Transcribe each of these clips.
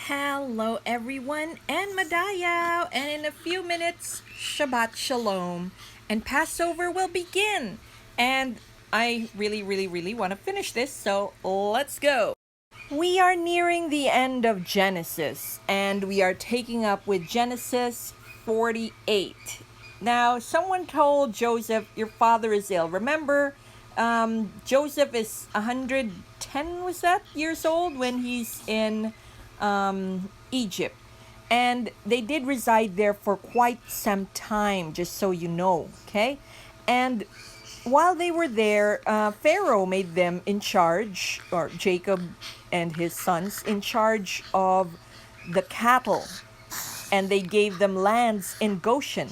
Hello, everyone, and Madayaw. And in a few minutes, Shabbat Shalom, and Passover will begin. And I really want to finish this, so let's go. We are nearing the end of Genesis, and we are taking up with Genesis 48. Now, someone told Joseph, "Your father is ill." Remember, Joseph is 110, was that, years old when he's in Egypt. And they did reside there for quite some time, just so you know, okay? And while they were there, Pharaoh made them in charge, or Jacob and his sons, in charge of the cattle. And they gave them lands in Goshen.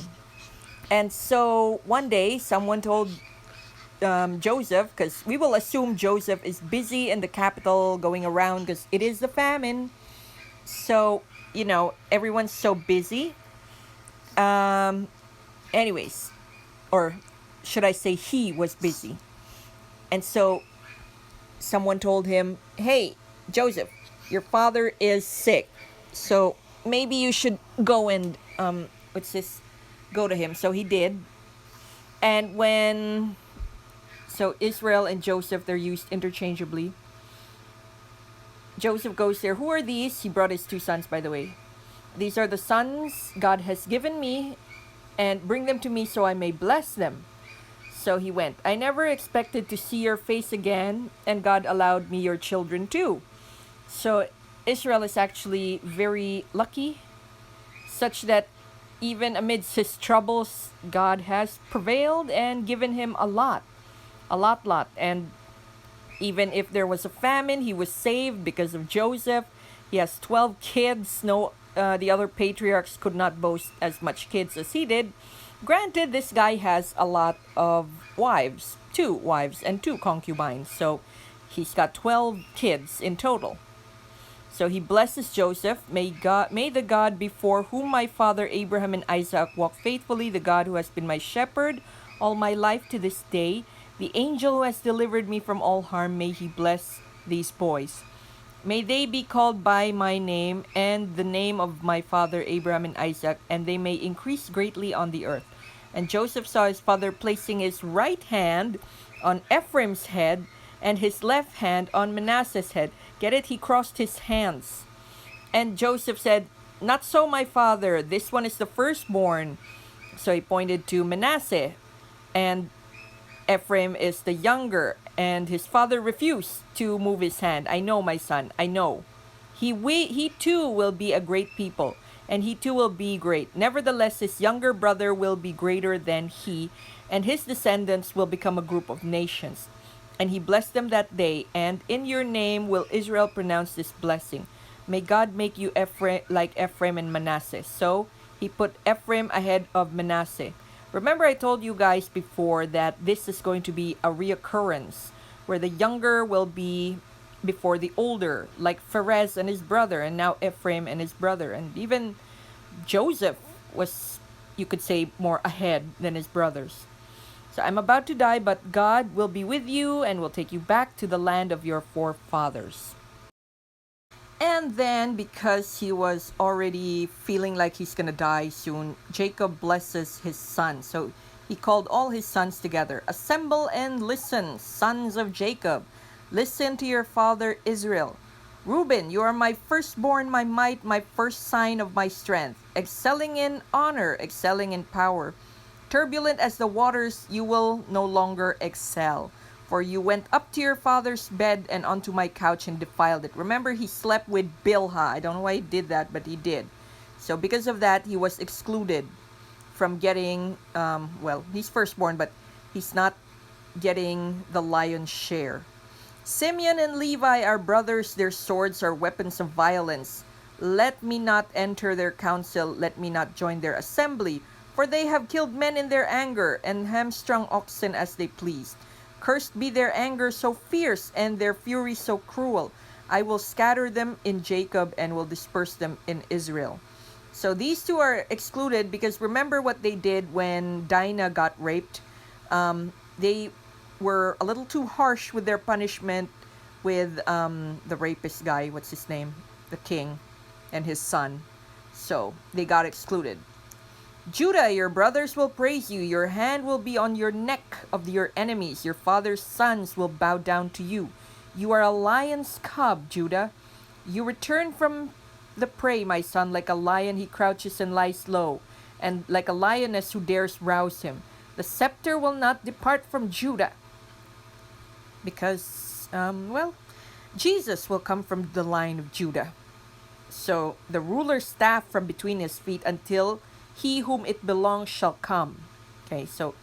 And so one day, someone told Joseph, because we will assume Joseph is busy in the capital going around because it is the famine. So, everyone's so busy. Um, Anyways, or should I say he was busy. And so someone told him, "Hey, Joseph, your father is sick. So maybe you should go and, go to him." So he did. And so Israel and Joseph, they're used interchangeably. Joseph goes there. "Who are these?" He brought his two sons, by the way. "These are the sons God has given me, and bring them to me so I may bless them." So he went. "I never expected to see your face again, and God allowed me your children too." So Israel is actually very lucky, such that even amidst his troubles, God has prevailed and given him a lot. A lot. And even if there was a famine, he was saved because of Joseph. He has 12 kids. No, the other patriarchs could not boast as much kids as he did. Granted, this guy has a lot of wives, two wives and two concubines. So he's got 12 kids in total. So he blesses Joseph. May the God before whom my father Abraham and Isaac walk faithfully, the God who has been my shepherd all my life to this day, the angel who has delivered me from all harm, may he bless these boys. May they be called by my name and the name of my father Abraham and Isaac, and they may increase greatly on the earth. And Joseph saw his father placing his right hand on Ephraim's head and his left hand on Manasseh's head. Get it? He crossed his hands. And Joseph said, "Not so, my father. This one is the firstborn." So he pointed to Manasseh. And Ephraim is the younger. And his father refused to move his hand. "I know, my son. I know. He too will be a great people, and he too will be great. Nevertheless, his younger brother will be greater than he, and his descendants will become a group of nations." And he blessed them that day, and in your name will Israel pronounce this blessing. May God make you like Ephraim and Manasseh. So he put Ephraim ahead of Manasseh. Remember, I told you guys before that this is going to be a reoccurrence where the younger will be before the older, like Pharez and his brother, and now Ephraim and his brother. And even Joseph was, you could say, more ahead than his brothers. So I'm about to die, but God will be with you and will take you back to the land of your forefathers. And then, because he was already feeling like he's going to die soon, Jacob blesses his son. So he called all his sons together. "Assemble and listen, sons of Jacob. Listen to your father Israel. Reuben, you are my firstborn, my might, my first sign of my strength, excelling in honor, excelling in power. Turbulent as the waters, you will no longer excel. For you went up to your father's bed and onto my couch and defiled it." Remember, he slept with Bilhah. I don't know why he did that, but he did. So because of that, he was excluded from getting, he's firstborn, but he's not getting the lion's share. "Simeon and Levi are brothers, their swords are weapons of violence. Let me not enter their council, let me not join their assembly, for they have killed men in their anger, and hamstrung oxen as they pleased. Cursed be their anger so fierce, and their fury so cruel. I will scatter them in Jacob, and will disperse them in Israel." So these two are excluded because remember what they did when Dinah got raped. They were a little too harsh with their punishment with the rapist guy. What's his name? The king. and his son. So they got excluded. Judah, your brothers will praise you. Your hand will be on your neck of your enemies. Your father's sons will bow down to you. You are a lion's cub, Judah. You return from the prey, my son. Like a lion, he crouches and lies low, and like a lioness who dares rouse him. The scepter will not depart from Judah, because, Jesus will come from the line of Judah. So the ruler's staff from between his feet until he whom it belongs shall come. Okay, so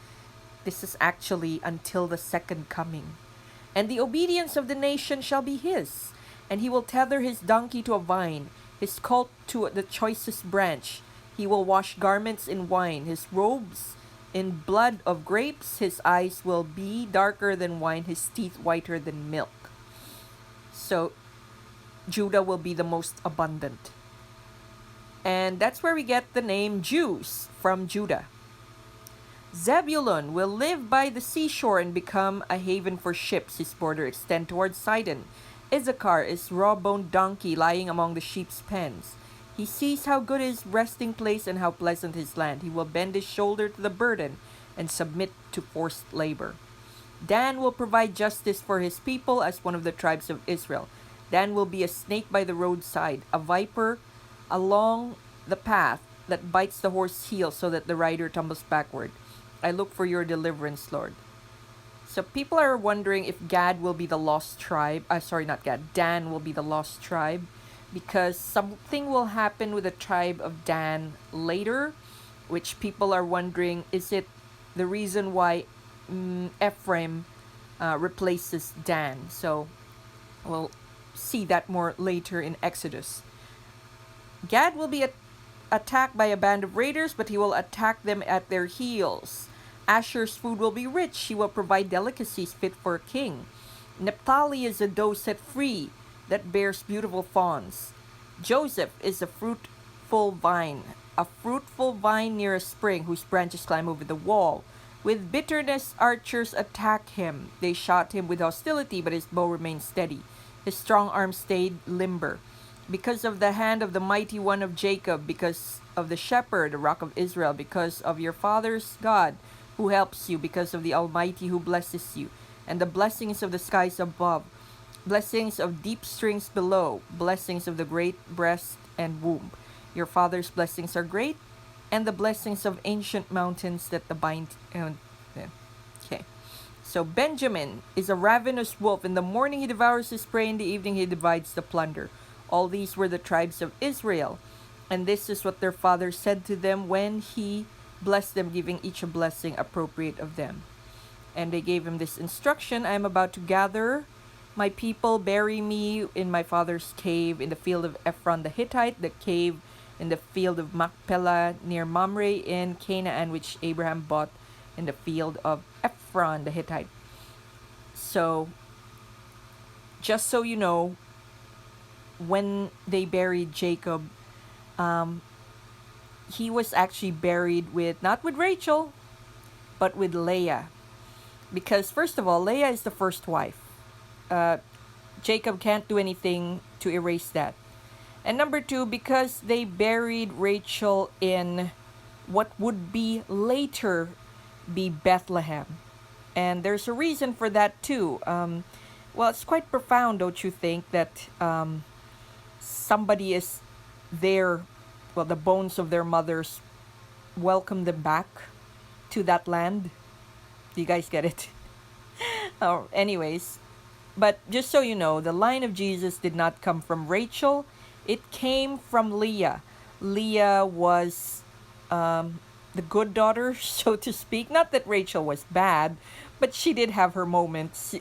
this is actually until the second coming. And the obedience of the nation shall be his, and he will tether his donkey to a vine, his colt to the choicest branch. He will wash garments in wine, his robes in blood of grapes. His eyes will be darker than wine, his teeth whiter than milk. So Judah will be the most abundant. And that's where we get the name Jews, from Judah. Zebulun will live by the seashore and become a haven for ships. His border extends towards Sidon. Issachar is raw-boned donkey lying among the sheep's pens. He sees how good his resting place and how pleasant his land. He will bend his shoulder to the burden and submit to forced labor. Dan will provide justice for his people as one of the tribes of Israel. Dan will be a snake by the roadside, a viper along the path that bites the horse's heel so that the rider tumbles backward. I look for your deliverance, Lord. So people are wondering if Gad will be the lost tribe. Not Gad. Dan will be the lost tribe, because something will happen with the tribe of Dan later, which people are wondering, is it the reason why Ephraim replaces Dan? So we'll see that more later in Exodus. Gad will be attacked by a band of raiders, but he will attack them at their heels. Asher's food will be rich. He will provide delicacies fit for a king. Naphtali is a doe set free that bears beautiful fawns. Joseph is a fruitful vine near a spring whose branches climb over the wall. With bitterness, archers attack him. They shot him with hostility, but his bow remained steady. His strong arm stayed limber. Because of the hand of the mighty one of Jacob, because of the shepherd, the rock of Israel, because of your father's God, who helps you, because of the Almighty who blesses you, and the blessings of the skies above, blessings of deep strings below, blessings of the great breast and womb. Your father's blessings are great, and the blessings of ancient mountains that the bind. Okay. So Benjamin is a ravenous wolf. In the morning he devours his prey, in the evening he divides the plunder. All these were the tribes of Israel, and this is what their father said to them when he blessed them, giving each a blessing appropriate of them. And they gave him this instruction: I am about to gather my people, bury me in my father's cave in the field of Ephron the Hittite, the cave in the field of Machpelah near Mamre in Canaan, which Abraham bought in the field of Ephron the Hittite. So, just so you know, when they buried Jacob, he was actually buried not with Rachel, but with Leah. Because first of all, Leah is the first wife. Jacob can't do anything to erase that. And number two, because they buried Rachel in what would be later be Bethlehem. And there's a reason for that too. It's quite profound, don't you think, that somebody is there, the bones of their mothers welcome them back to that land. Do you guys get it? Anyways, but just so you know, the line of Jesus did not come from Rachel. It came from Leah. Leah was the good daughter, so to speak. Not that Rachel was bad, but she did have her moments,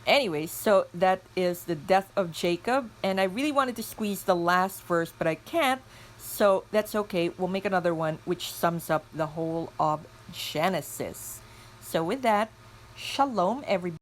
Anyways, so that is the death of Jacob. And I really wanted to squeeze the last verse, but I can't. So that's okay. We'll make another one which sums up the whole of Genesis. So with that, shalom, everybody.